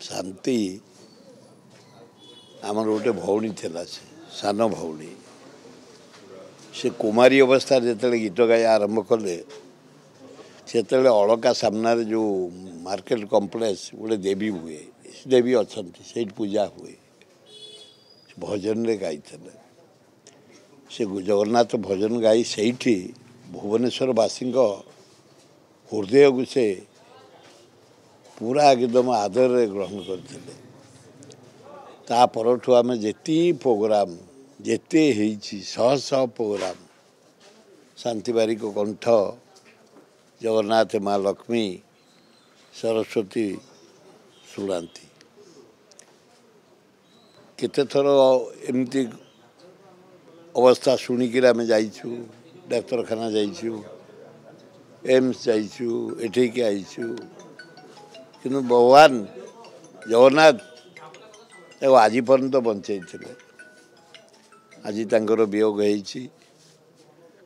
शांति आमर गोटे भौणी थिला से सान भौणी से कुमारी अवस्था जिते गीत गाई आरंभ कले से अलका सामना जो मार्केट कॉम्प्लेक्स गोटे देवी हुए देवी अच्छा से पूजा हुए भजन रे गाई से जगन्नाथ भजन गाई से भुवनेश्वरवासी हृदय को से पूरा एकदम आदर ग्रहण करते परठू आम जेती प्रोग्राम जेते शह शह प्रोग्राम शांति बारिक कंठ जगन्नाथ माँ लक्ष्मी सरस्वती शुणाती केते थर एमती अवस्था शुणिक आम जाइछु डाक्तरखाना जाइछु एम्स जाइछु एठिके आइछु किंतु भगवान जगन्नाथ आज पर्यंत बंचे आज तांकर वियोग होइछि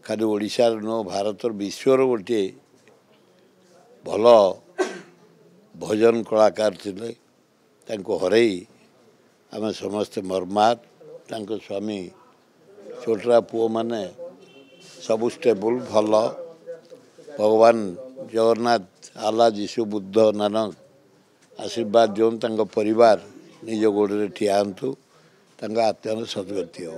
खाली ओडिशा न भारत विश्वर गोटे भल भजन कलाकार थिले तांको हरई आम समस्ते मर्मात तांको स्वामी छोटरा पुओ माने सब स्टेबल भल भगवान जगन्नाथ आला जीशु बुद्ध नानक आशीर्वाद दिवन तांको परिवार निज गोड़े ठिया आत्मार सद्गति हो।